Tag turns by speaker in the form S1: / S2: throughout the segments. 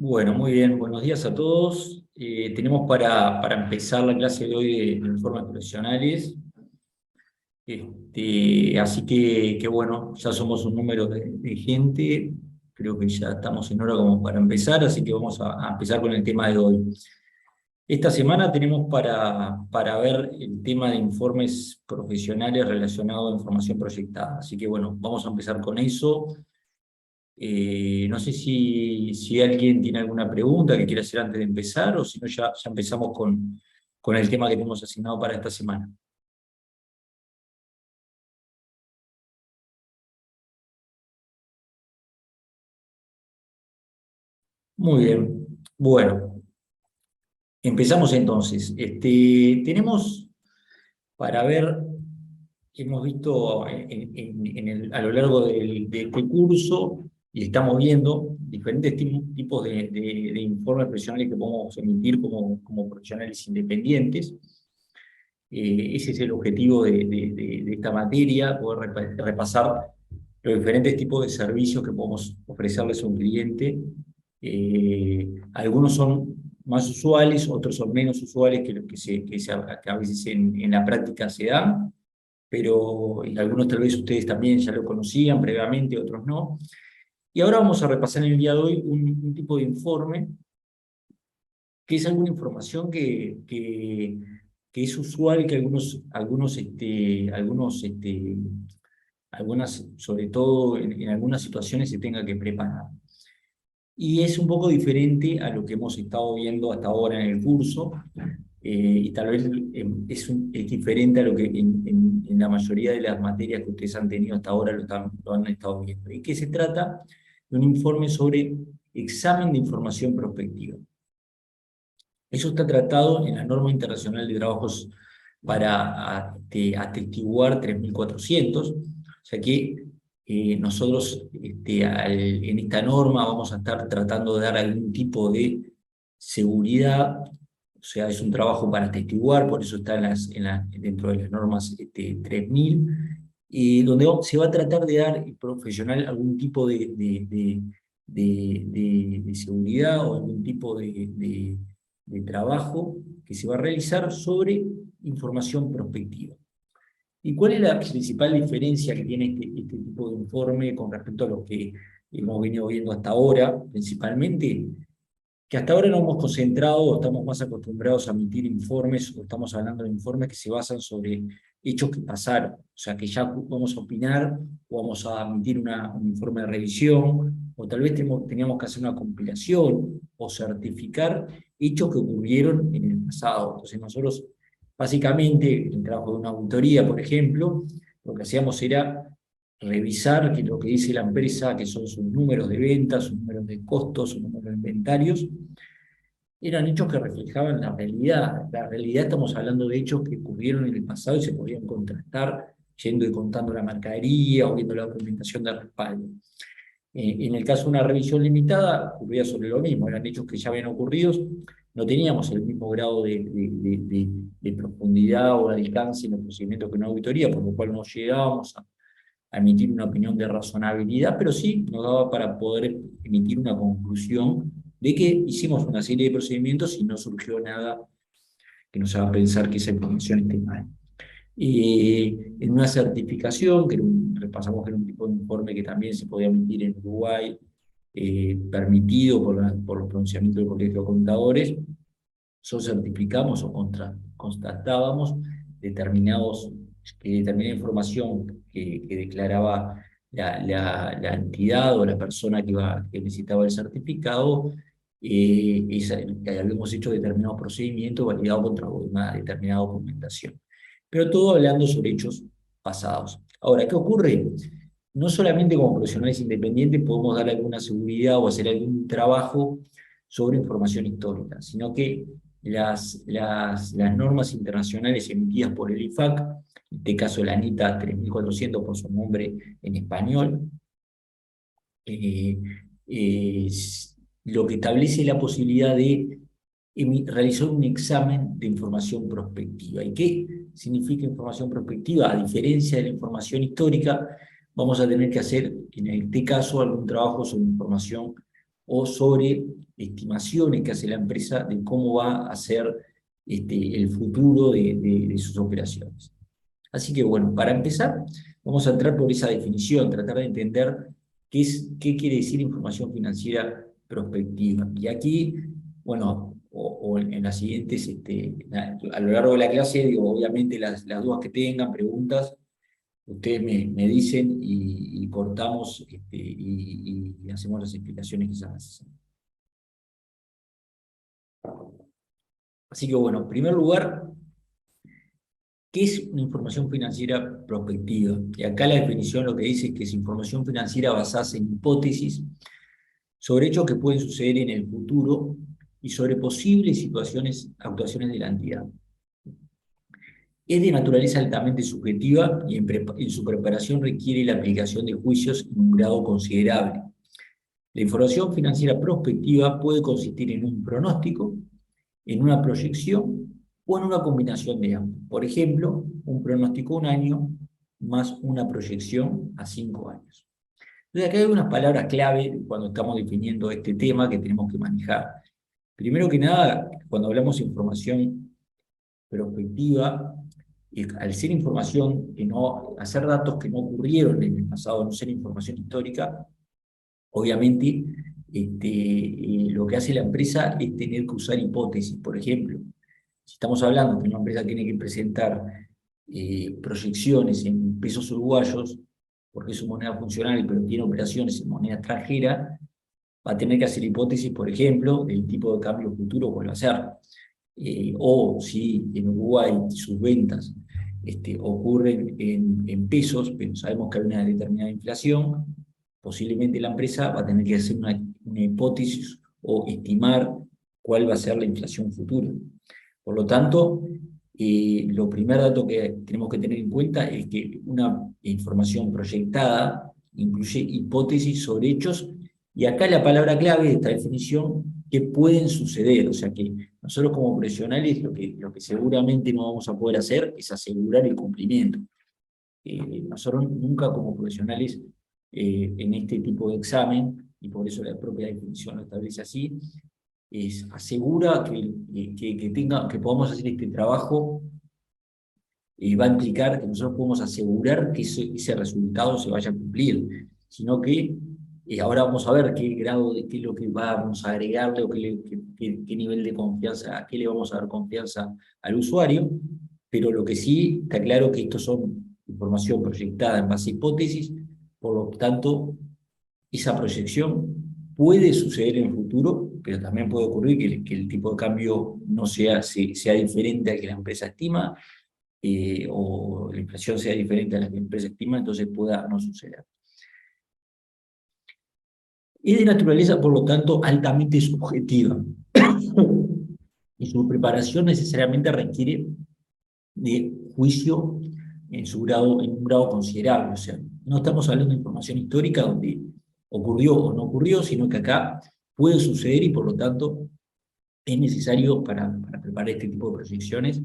S1: Bueno, muy bien, buenos días a todos. Tenemos para empezar la clase de hoy de informes profesionales. Así que bueno, ya somos un número de gente, creo que ya estamos en hora como para empezar, así que vamos a empezar con el tema de hoy. Esta semana tenemos para ver el tema de informes profesionales relacionados a información proyectada, así que bueno, vamos a empezar con eso. No sé si alguien tiene alguna pregunta que quiera hacer antes de empezar, o si no, ya empezamos con el tema que tenemos asignado para esta semana. Muy bien. Bueno, empezamos entonces. Tenemos para ver, hemos visto a lo largo de este curso, y estamos viendo diferentes tipos de informes profesionales que podemos emitir como profesionales independientes. Ese es el objetivo de esta materia, poder repasar los diferentes tipos de servicios que podemos ofrecerles a un cliente. Algunos son más usuales, otros son menos usuales que a veces en la práctica se dan, pero y algunos tal vez ustedes también ya lo conocían previamente, otros no. Y ahora vamos a repasar en el día de hoy un tipo de informe que es alguna información que es usual que algunas, sobre todo en algunas situaciones, se tenga que preparar. Y es un poco diferente a lo que hemos estado viendo hasta ahora en el curso, y tal vez es diferente a lo que en la mayoría de las materias que ustedes han tenido hasta ahora lo han estado viendo. ¿Y qué se trata? De un informe sobre examen de información prospectiva. Eso está tratado en la norma internacional de trabajos para atestiguar 3400, o sea que nosotros en esta norma vamos a estar tratando de dar algún tipo de seguridad, o sea, es un trabajo para atestiguar, por eso está dentro de las normas 3000, y donde se va a tratar de dar al profesional algún tipo de seguridad o algún tipo de trabajo que se va a realizar sobre información prospectiva. ¿Y cuál es la principal diferencia que tiene este tipo de informe con respecto a lo que hemos venido viendo hasta ahora, principalmente? Que hasta ahora nos hemos concentrado, o estamos más acostumbrados a emitir informes, o estamos hablando de informes que se basan sobre hechos que pasaron, o sea, que ya vamos a opinar, o vamos a emitir un informe de revisión, o tal vez teníamos que hacer una compilación, o certificar hechos que ocurrieron en el pasado. Entonces nosotros, básicamente, en el trabajo de una auditoría, por ejemplo, lo que hacíamos era revisar lo que dice la empresa, que son sus números de ventas, sus números de costos, sus números de inventarios, eran hechos que reflejaban la realidad. La realidad, estamos hablando de hechos que ocurrieron en el pasado y se podían contrastar yendo y contando la mercadería o viendo la documentación de respaldo. En el caso de una revisión limitada, ocurría sobre lo mismo, eran hechos que ya habían ocurrido, no teníamos el mismo grado de profundidad o de alcance en los procedimientos que una auditoría, por lo cual no llegábamos a emitir una opinión de razonabilidad, pero sí nos daba para poder emitir una conclusión de que hicimos una serie de procedimientos y no surgió nada que nos haga pensar que esa información esté mal. En una certificación, repasamos que era un tipo de informe que también se podía emitir en Uruguay, permitido por los pronunciamientos del Colegio de Contadores, certificamos o constatábamos determinada información que declaraba la entidad o la persona que necesitaba el certificado, que habíamos hecho determinados procedimientos validados contra una determinada documentación. Pero todo hablando sobre hechos pasados. Ahora, ¿qué ocurre? No solamente como profesionales independientes podemos dar alguna seguridad o hacer algún trabajo sobre información histórica, sino que las normas internacionales emitidas por el IFAC, en este caso la ANITA 3400 por su nombre en español, eh, lo que establece la posibilidad de realizar un examen de información prospectiva. ¿Y qué significa información prospectiva? A diferencia de la información histórica, vamos a tener que hacer, en este caso, algún trabajo sobre información o sobre estimaciones que hace la empresa de cómo va a ser el futuro de sus operaciones. Así que bueno, para empezar, vamos a entrar por esa definición, tratar de entender qué quiere decir información financiera prospectiva. Y aquí, bueno, o en las siguientes, a lo largo de la clase, digo, obviamente las dudas que tengan, preguntas, ustedes me dicen y cortamos y hacemos las explicaciones que sean necesarias. Así que bueno, en primer lugar, ¿qué es una información financiera prospectiva? Y acá la definición lo que dice es que es información financiera basada en hipótesis sobre hechos que pueden suceder en el futuro y sobre posibles actuaciones de la entidad. Es de naturaleza altamente subjetiva y en su preparación requiere la aplicación de juicios en un grado considerable. La información financiera prospectiva puede consistir en un pronóstico, en una proyección o en una combinación de ambos. Por ejemplo, un pronóstico a un año más una proyección a 5 años. Entonces acá hay unas palabras clave cuando estamos definiendo este tema que tenemos que manejar. Primero que nada, cuando hablamos de información prospectiva, al ser información hacer datos que no ocurrieron en el pasado, no ser información histórica, obviamente lo que hace la empresa es tener que usar hipótesis. Por ejemplo, si estamos hablando que una empresa tiene que presentar proyecciones en pesos uruguayos, porque es su moneda funcional, pero tiene operaciones en moneda extranjera, va a tener que hacer hipótesis, por ejemplo, del tipo de cambio futuro que va a hacer. O si en Uruguay sus ventas ocurren en pesos, pero sabemos que hay una determinada inflación, posiblemente la empresa va a tener que hacer una hipótesis o estimar cuál va a ser la inflación futura. Por lo tanto, lo primer dato que tenemos que tener en cuenta es que una información proyectada incluye hipótesis sobre hechos, y acá la palabra clave de esta definición, que pueden suceder. O sea que nosotros como profesionales lo que seguramente no vamos a poder hacer es asegurar el cumplimiento. Nosotros nunca como profesionales en este tipo de examen, y por eso la propia definición lo establece así, asegura que podamos hacer este trabajo, va a implicar que nosotros podemos asegurar que ese resultado se vaya a cumplir, sino que ahora vamos a ver qué grado qué es lo que vamos a agregarle o qué nivel de confianza, a qué le vamos a dar confianza al usuario, pero lo que sí está claro que estos son información proyectada en base a hipótesis, por lo tanto, esa proyección puede suceder en el futuro, pero también puede ocurrir que el tipo de cambio no sea diferente al que la empresa estima, o la inflación sea diferente a la que la empresa estima, entonces pueda no suceder. Es de naturaleza, por lo tanto, altamente subjetiva. Y su preparación necesariamente requiere de juicio en un grado considerable. O sea, no estamos hablando de información histórica donde ocurrió o no ocurrió, sino que acá puede suceder y por lo tanto es necesario para preparar este tipo de proyecciones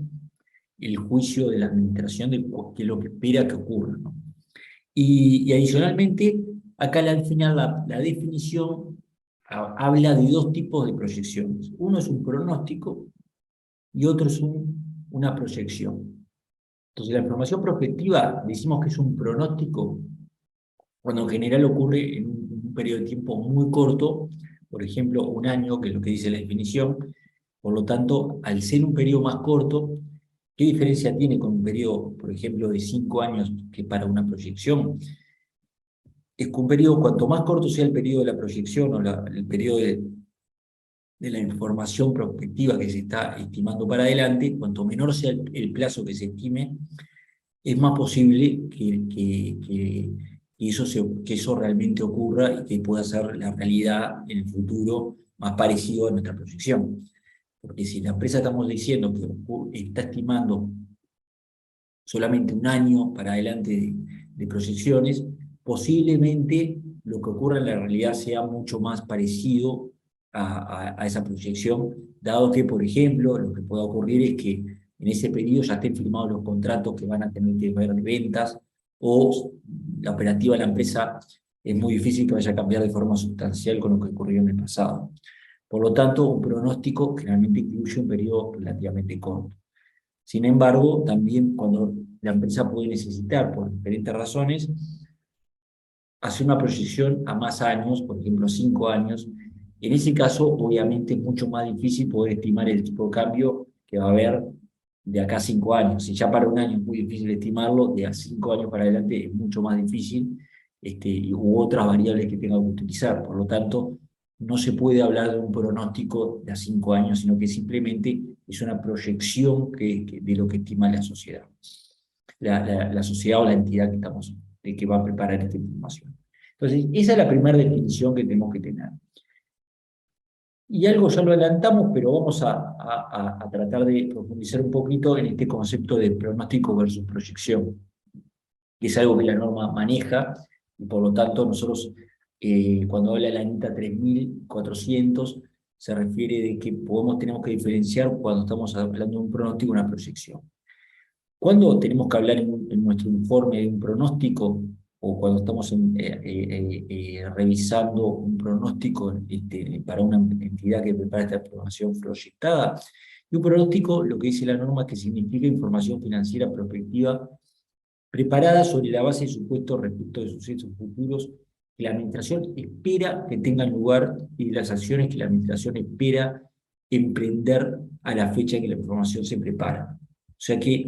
S1: el juicio de la administración de qué es lo que espera que ocurra, ¿no? Y adicionalmente, acá al final la definición habla de dos tipos de proyecciones. Uno es un pronóstico y otro es una proyección. Entonces, la información prospectiva, decimos que es un pronóstico cuando en general ocurre en un periodo de tiempo muy corto, por ejemplo, un año, que es lo que dice la definición. Por lo tanto, al ser un periodo más corto, ¿qué diferencia tiene con un periodo, por ejemplo, de 5 años que para una proyección? Es que un periodo, cuanto más corto sea el periodo de la proyección o el periodo de la información prospectiva que se está estimando para adelante, cuanto menor sea el plazo que se estime, es más posible que eso realmente ocurra y que pueda ser la realidad en el futuro más parecido a nuestra proyección. Porque si la empresa estamos diciendo que está estimando solamente un año para adelante de proyecciones, posiblemente lo que ocurra en la realidad sea mucho más parecido a esa proyección, dado que, por ejemplo, lo que pueda ocurrir es que en ese periodo ya estén firmados los contratos que van a tener que ver de ventas, o la operativa de la empresa es muy difícil que vaya a cambiar de forma sustancial con lo que ocurrió en el pasado. Por lo tanto, un pronóstico generalmente incluye un periodo relativamente corto. Sin embargo, también cuando la empresa puede necesitar, por diferentes razones, hacer una proyección a más años, por ejemplo, 5 años. En ese caso, obviamente, es mucho más difícil poder estimar el tipo de cambio que va a haber de acá a 5 años. Si ya para un año es muy difícil estimarlo, de a 5 años para adelante es mucho más difícil, u otras variables que tenga que utilizar. Por lo tanto, no se puede hablar de un pronóstico de a 5 años, sino que simplemente es una proyección de lo que estima la sociedad. La sociedad o la entidad que estamos, que va a preparar esta información. Entonces, esa es la primera definición que tenemos que tener. Y algo ya lo adelantamos, pero vamos a tratar de profundizar un poquito en este concepto de pronóstico versus proyección, que es algo que la norma maneja, y por lo tanto nosotros, cuando habla de la NITA 3400, se refiere de que tenemos que diferenciar cuando estamos hablando de un pronóstico y una proyección. ¿Cuándo tenemos que hablar en nuestro informe de un pronóstico o cuando estamos revisando un pronóstico para una entidad que prepara esta información proyectada? Y un pronóstico, lo que dice la norma, es que significa información financiera prospectiva preparada sobre la base de supuestos respecto de sucesos futuros que la administración espera que tengan lugar y las acciones que la administración espera emprender a la fecha en que la información se prepara. O sea que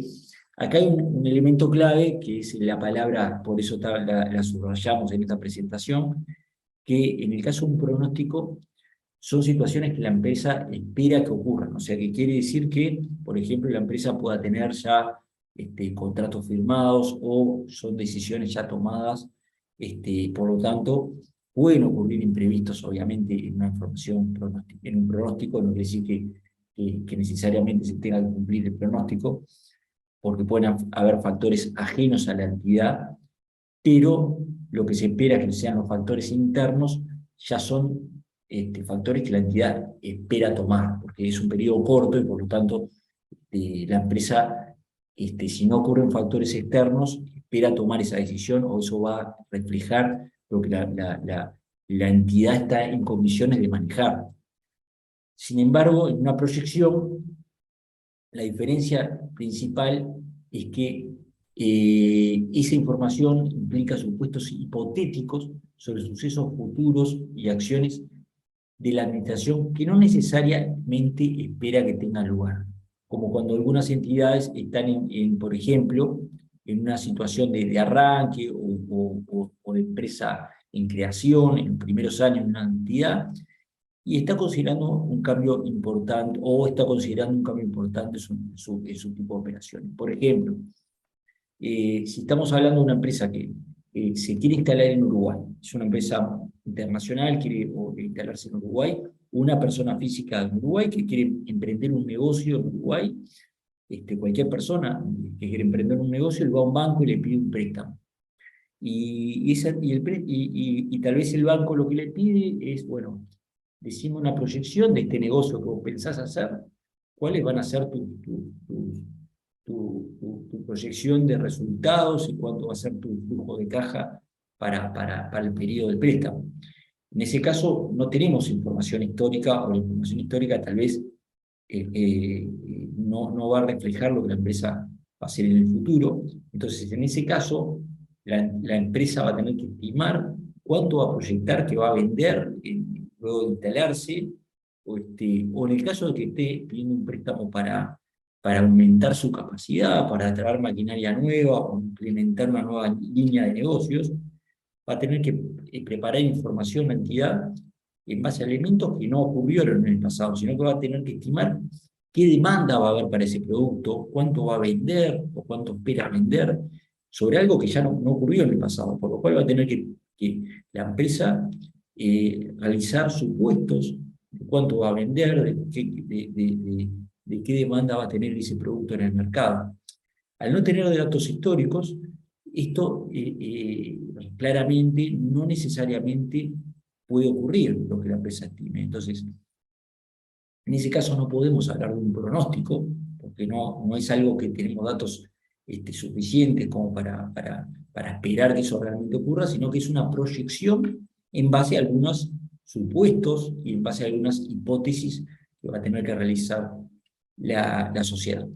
S1: acá hay un elemento clave, que es la palabra, por eso la subrayamos en esta presentación, que en el caso de un pronóstico son situaciones que la empresa espera que ocurran. O sea que quiere decir que, por ejemplo, la empresa pueda tener ya contratos firmados o son decisiones ya tomadas, por lo tanto, pueden ocurrir imprevistos, obviamente, en una información, en un pronóstico, no quiere decir que necesariamente se tenga que cumplir el pronóstico, porque pueden haber factores ajenos a la entidad, pero lo que se espera que sean los factores internos ya son factores que la entidad espera tomar, porque es un periodo corto y por lo tanto la empresa, si no ocurren factores externos, espera tomar esa decisión o eso va a reflejar lo que la entidad está en condiciones de manejar. Sin embargo, en una proyección, la diferencia principal es que esa información implica supuestos hipotéticos sobre sucesos futuros y acciones de la administración que no necesariamente espera que tengan lugar. Como cuando algunas entidades están, por ejemplo, en una situación de arranque o de empresa en creación, en los primeros años de una entidad, y está considerando un cambio importante, o está considerando un cambio importante en su tipo de operaciones. Por ejemplo, si estamos hablando de una empresa que se quiere instalar en Uruguay, es una empresa internacional, quiere instalarse en Uruguay, una persona física en Uruguay que quiere emprender un negocio en Uruguay, cualquier persona que quiere emprender un negocio, él va a un banco y le pide un préstamo. Y tal vez el banco lo que le pide es, bueno, decime una proyección de este negocio que vos pensás hacer, cuáles van a ser tu proyección de resultados y cuánto va a ser tu flujo de caja para el periodo del préstamo. En ese caso no tenemos información histórica, o la información histórica tal vez no va a reflejar lo que la empresa va a hacer en el futuro. Entonces, en ese caso, la empresa va a tener que estimar cuánto va a proyectar que va a vender luego de instalarse, o en el caso de que esté pidiendo un préstamo para aumentar su capacidad, para traer maquinaria nueva o implementar una nueva línea de negocios, va a tener que preparar información, la entidad, en base a elementos que no ocurrieron en el pasado, sino que va a tener que estimar qué demanda va a haber para ese producto, cuánto va a vender o cuánto espera vender, sobre algo que ya no ocurrió en el pasado, por lo cual va a tener que la empresa realizar supuestos de cuánto va a vender, de qué demanda va a tener ese producto en el mercado. Al no tener datos históricos, esto claramente no necesariamente puede ocurrir lo que la empresa estime. Entonces, en ese caso no podemos hablar de un pronóstico, porque no es algo que tenemos datos suficientes como para esperar que eso realmente ocurra, sino que es una proyección en base a algunos supuestos y en base a algunas hipótesis que va a tener que realizar la sociedad.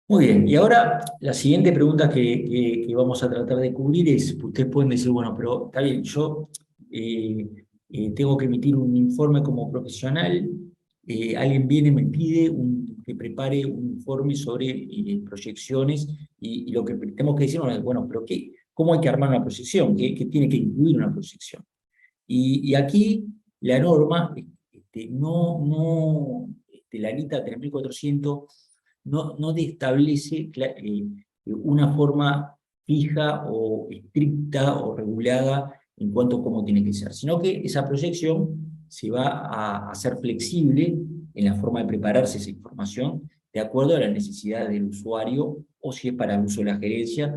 S1: Muy bien, y ahora la siguiente pregunta que vamos a tratar de cubrir es, ustedes pueden decir, bueno, pero está bien, yo eh, tengo que emitir un informe como profesional, alguien viene y me pide que prepare un informe sobre proyecciones, y lo que tenemos que decir, bueno, pero ¿cómo hay que armar una proyección? ¿Qué tiene que incluir una proyección? Y aquí la norma, la NITA 3400 no establece una forma fija o estricta o regulada en cuanto a cómo tiene que ser, sino que esa proyección se va a hacer flexible en la forma de prepararse esa información de acuerdo a la necesidad del usuario, o si es para el uso de la gerencia,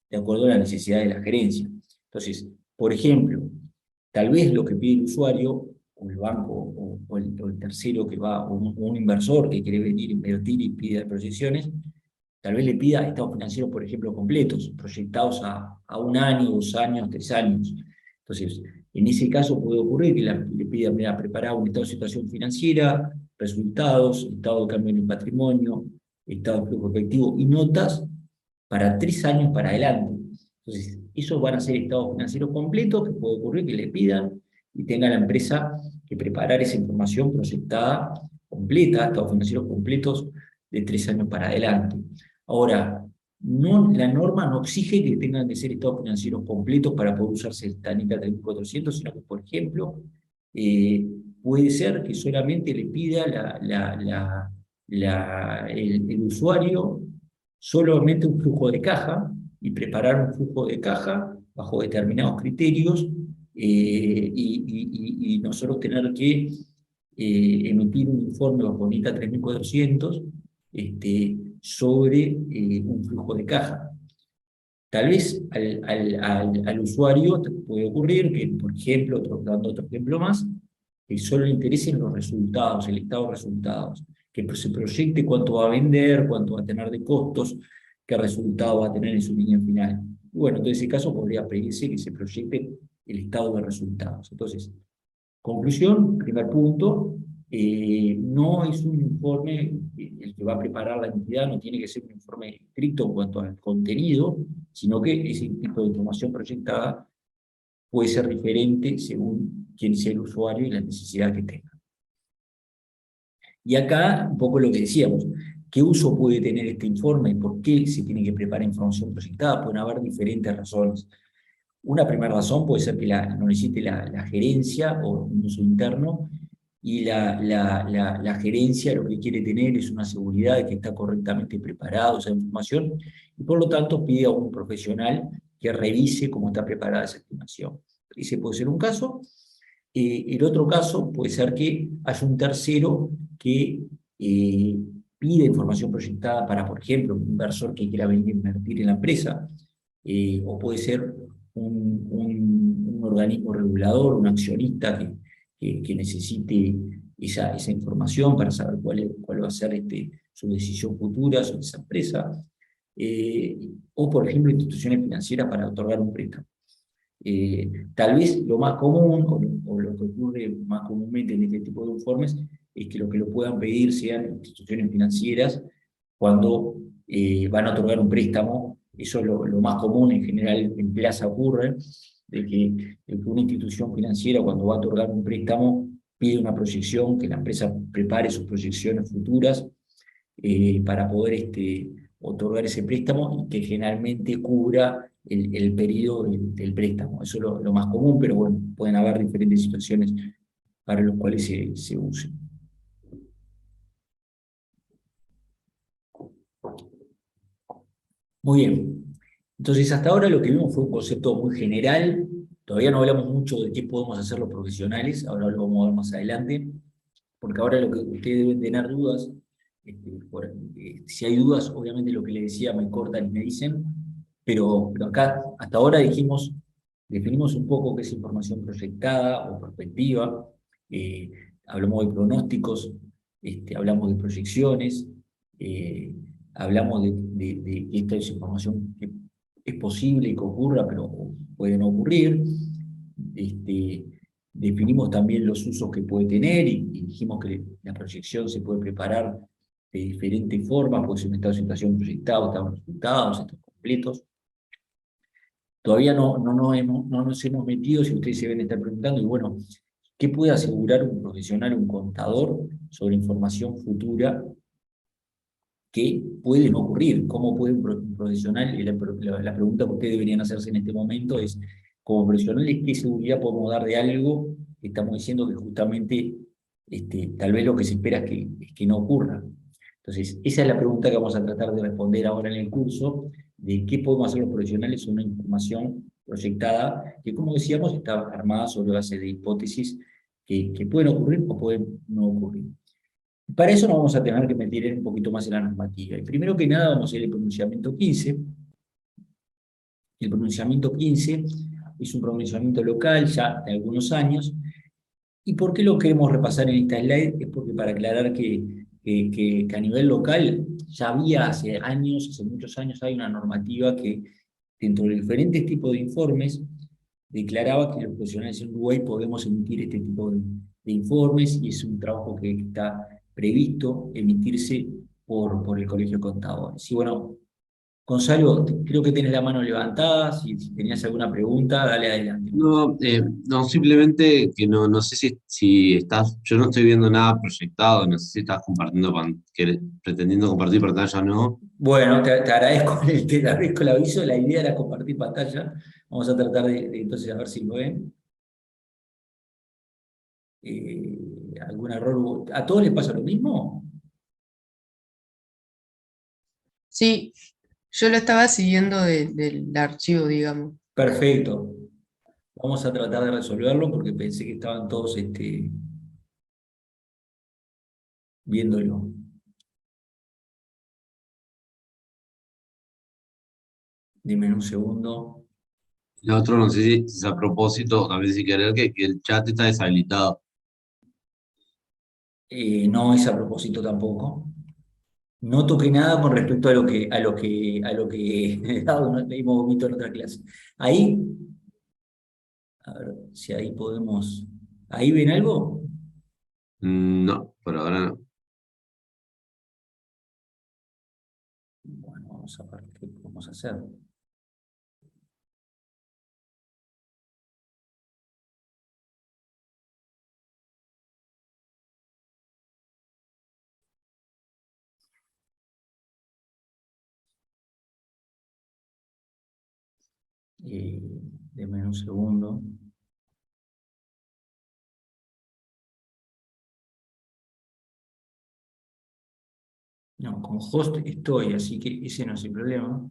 S1: de acuerdo a la necesidad de la gerencia. Entonces, por ejemplo, tal vez lo que pide el usuario, o el banco, o el tercero que va, o un inversor que quiere venir a invertir y pide proyecciones, tal vez le pida estados financieros, por ejemplo, completos, proyectados a 1 año, 2 años, 3 años. Entonces, en ese caso puede ocurrir que le pida, mira, preparar un estado de situación financiera, resultados, estado de cambio en el patrimonio, estado de flujo efectivo y notas para 3 años para adelante. Entonces, esos van a ser estados financieros completos que puede ocurrir que le pidan y tenga la empresa que preparar esa información proyectada completa, estados financieros completos de 3 años para adelante. Ahora, la norma no exige que tengan que ser estados financieros completos para poder usarse esta NICA 3400, sino que, por ejemplo, eh, puede ser que solamente le pida el usuario solamente un flujo de caja y preparar un flujo de caja bajo determinados criterios, y nosotros tener que emitir un informe bajo NITA 3400 sobre un flujo de caja. Tal vez al usuario puede ocurrir que, por ejemplo, dando otro ejemplo más, que solo le interesen los resultados, el estado de resultados, que se proyecte cuánto va a vender, cuánto va a tener de costos, qué resultado va a tener en su línea final. Y bueno, en ese caso podría pedirse que se proyecte el estado de resultados. Entonces, conclusión, primer punto, no es un informe, el que va a preparar la entidad no tiene que ser un informe estricto en cuanto al contenido, sino que ese tipo de información proyectada puede ser diferente según quién sea el usuario y la necesidad que tenga. Y acá, un poco lo que decíamos, ¿qué uso puede tener este informe? ¿Por qué se tiene que preparar información proyectada? Pueden haber diferentes razones. Una primera razón puede ser que no necesite la gerencia o un uso interno, y la gerencia lo que quiere tener es una seguridad de que está correctamente preparada esa información, y por lo tanto pide a un profesional que revise cómo está preparada esa estimación. Ese puede ser un caso. El otro caso puede ser que haya un tercero que pide información proyectada para, por ejemplo, un inversor que quiera venir a invertir en la empresa, o puede ser un organismo regulador, un accionista que necesite esa información para saber cuál va a ser su decisión futura sobre esa empresa, o por ejemplo instituciones financieras para otorgar un préstamo. Tal vez lo más común, o lo que ocurre más comúnmente en este tipo de informes, es que lo puedan pedir sean instituciones financieras cuando van a otorgar un préstamo. Eso es lo más común, en general en plaza ocurre, de que una institución financiera cuando va a otorgar un préstamo pide una proyección, que la empresa prepare sus proyecciones futuras para poder otorgar ese préstamo, y que generalmente cubra el periodo del préstamo. Eso es lo más común, pero bueno, pueden haber diferentes situaciones para las cuales se use. Muy bien. Entonces, hasta ahora lo que vimos fue un concepto muy general. Todavía no hablamos mucho de qué podemos hacer los profesionales, ahora lo vamos a ver más adelante, porque ahora lo que ustedes deben tener dudas, si hay dudas, obviamente lo que les decía me cortan y me dicen, pero acá hasta ahora dijimos Definimos un poco qué es información proyectada o prospectiva, eh, hablamos de pronósticos, hablamos de proyecciones, eh, hablamos de que esta es información que es posible que ocurra, pero puede no ocurrir. Este, Definimos también los usos que puede tener y dijimos que la proyección se puede preparar de diferentes formas, puede ser un estado de situación proyectado, estados resultados, estados completos. Todavía no nos hemos metido, si ustedes se ven estar preguntando, y bueno, ¿qué puede asegurar un profesional, un contador, sobre información futura que puede no ocurrir? ¿Cómo puede un profesional? Y la pregunta que ustedes deberían hacerse en este momento es, como profesionales, ¿qué seguridad podemos dar de algo que estamos diciendo que justamente tal vez lo que se espera es que no ocurra? Entonces, esa es la pregunta que vamos a tratar de responder ahora en el curso, de qué podemos hacer los profesionales sobre una información proyectada, que como decíamos, está armada sobre base de hipótesis que pueden ocurrir o pueden no ocurrir. Para eso nos vamos a tener que meter un poquito más en la normativa. Y primero que nada vamos a ir al pronunciamiento 15. El pronunciamiento 15 es un pronunciamiento local ya de algunos años. ¿Y por qué lo queremos repasar en esta slide? Es porque para aclarar que a nivel local ya había hace años, hace muchos años, hay una normativa que dentro de diferentes tipos de informes declaraba que los profesionales en Uruguay podemos emitir este tipo de informes y es un trabajo que está previsto emitirse por el Colegio de Contadores. Y bueno, Gonzalo, creo que tienes la mano levantada, si tenías alguna pregunta, dale adelante.
S2: No, no, simplemente que no sé si estás, yo no estoy viendo nada proyectado, no sé si estás compartiendo, pretendiendo compartir pantalla o no.
S1: Bueno, te agradezco el aviso, la idea era compartir pantalla, vamos a tratar de entonces a ver si lo ven. ¿Algún error? ¿A todos les pasa lo mismo?
S3: Sí, yo lo estaba siguiendo del archivo, digamos.
S1: Perfecto, vamos a tratar de resolverlo porque pensé que estaban todos viéndolo. Dime un segundo.
S2: Lo otro, no sé si es a propósito, también si querer que el chat está deshabilitado.
S1: No es a propósito tampoco. No toqué nada con respecto a lo que hemos visto en otra clase. Ahí, a ver si ahí podemos. ¿Ahí ven algo?
S2: No, por ahora no.
S1: Bueno, vamos a ver qué podemos hacer. Eh, Denme un segundo. No, con host estoy, así que ese no es el problema.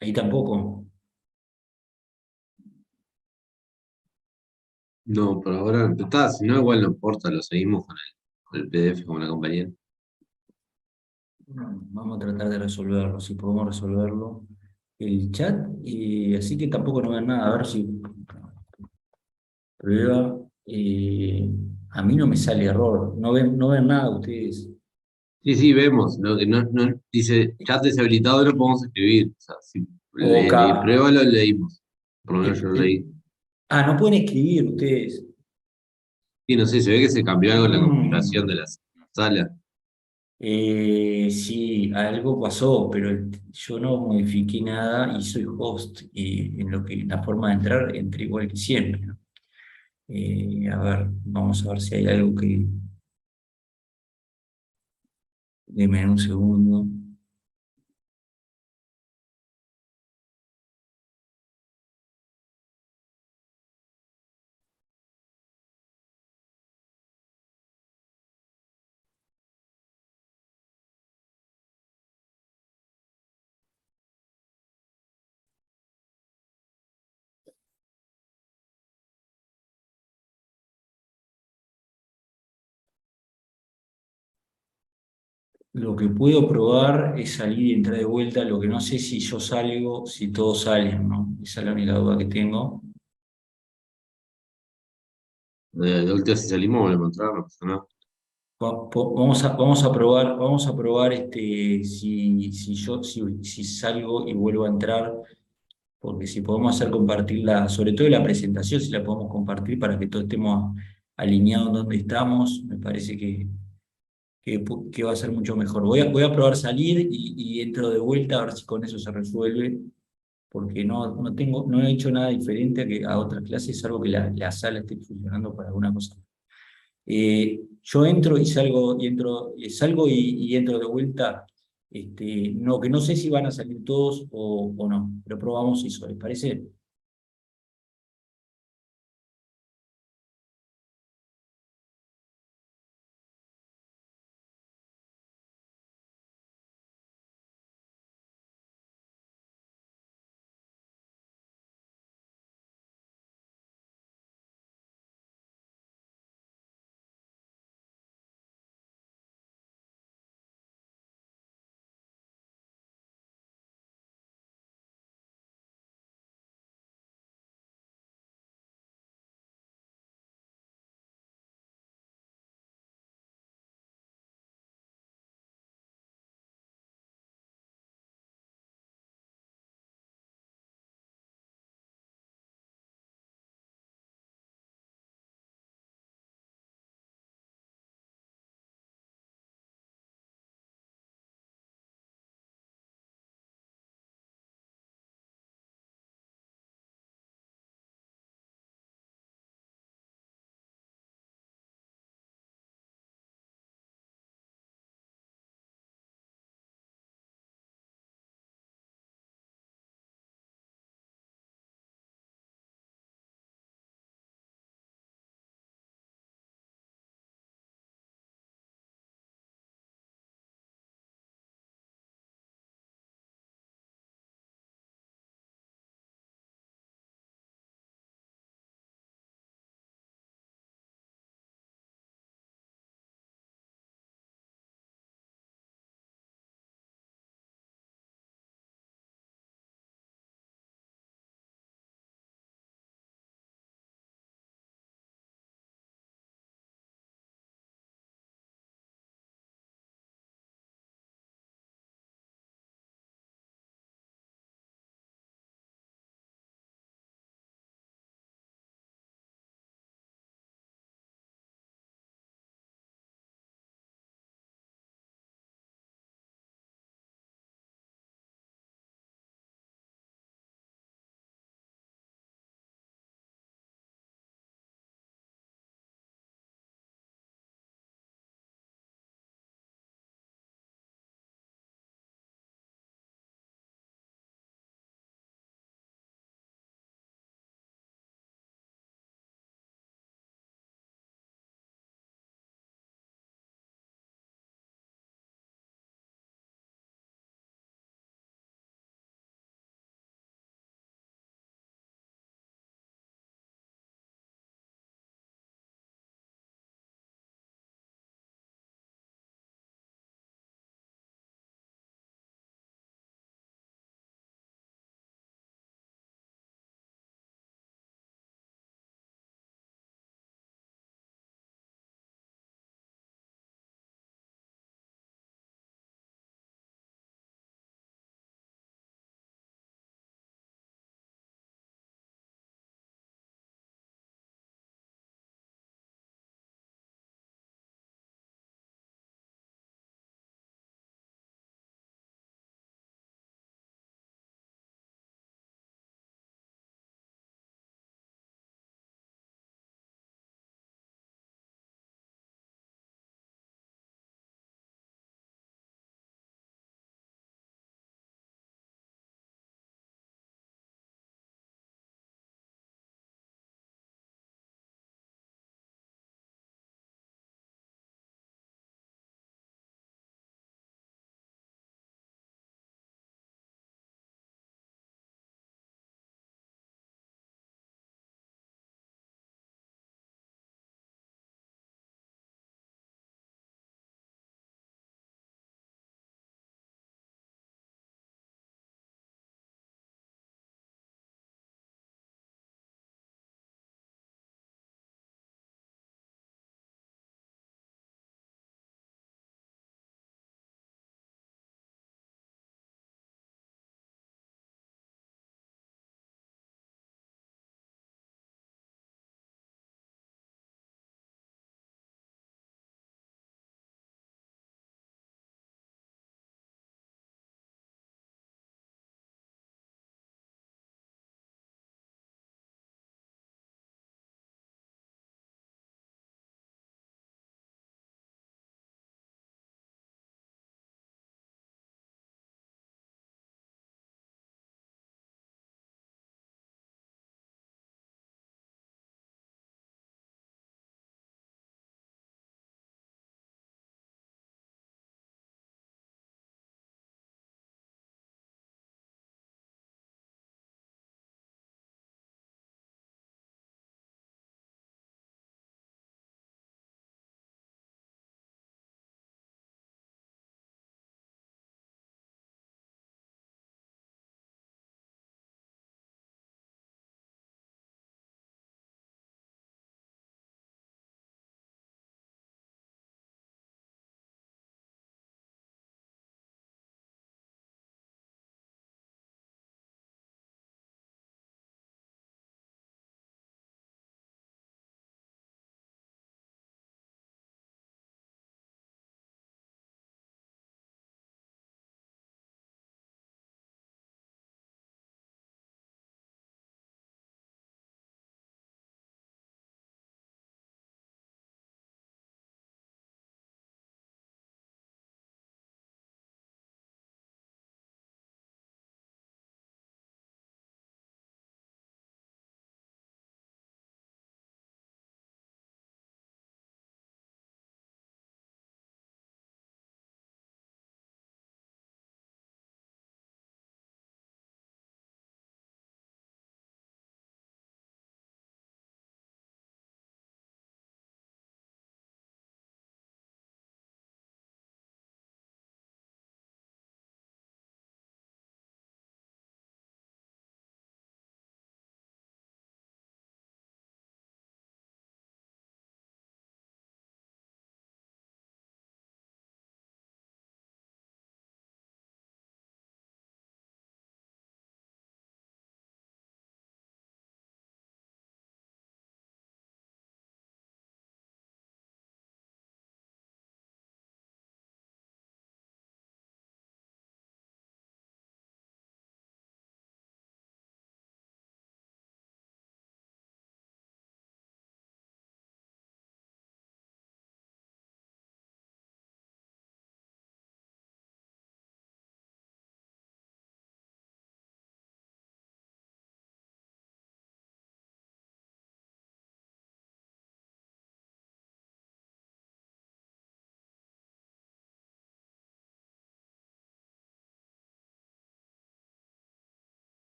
S1: Ahí tampoco.
S2: No, por ahora no. Está, si no, igual no importa, lo seguimos con el PDF, con la compañía.
S1: No, vamos a tratar de resolverlo, si podemos resolverlo. El chat, y así que tampoco no ven nada. A ver si prueba. A mí no me sale error. No ven nada ustedes.
S2: Sí, sí, vemos. Lo que dice chat deshabilitado, no podemos escribir. O sea, si
S1: Ok.
S2: prueba lo leímos. Por lo menos yo lo leí.
S1: No pueden escribir ustedes.
S2: Y no sé, se ve que se cambió algo en la configuración de
S1: Mm.
S2: la sala.
S1: Sí, algo pasó, pero yo no modifiqué nada y soy host. Y en la forma de entrar, entré igual que siempre, ¿no? A ver, vamos a ver si hay algo que. Deme un segundo. Lo que puedo probar es salir y entrar de vuelta, lo que no sé si yo salgo, si todos salen, ¿no? Esa es la única duda que tengo.
S2: De última, si salimos, volvemos a entrar, no pasa nada.
S1: Vamos a probar si salgo y vuelvo a entrar, porque si podemos hacer compartirla, sobre todo la presentación, si la podemos compartir para que todos estemos alineados donde estamos, me parece que va a ser mucho mejor. Voy a probar salir y entro de vuelta a ver si con eso se resuelve, porque no he hecho nada diferente a otras clases, salvo que la sala esté funcionando para alguna cosa. Yo entro y salgo y entro de vuelta. Que no sé si van a salir todos o no, pero probamos eso, ¿les parece?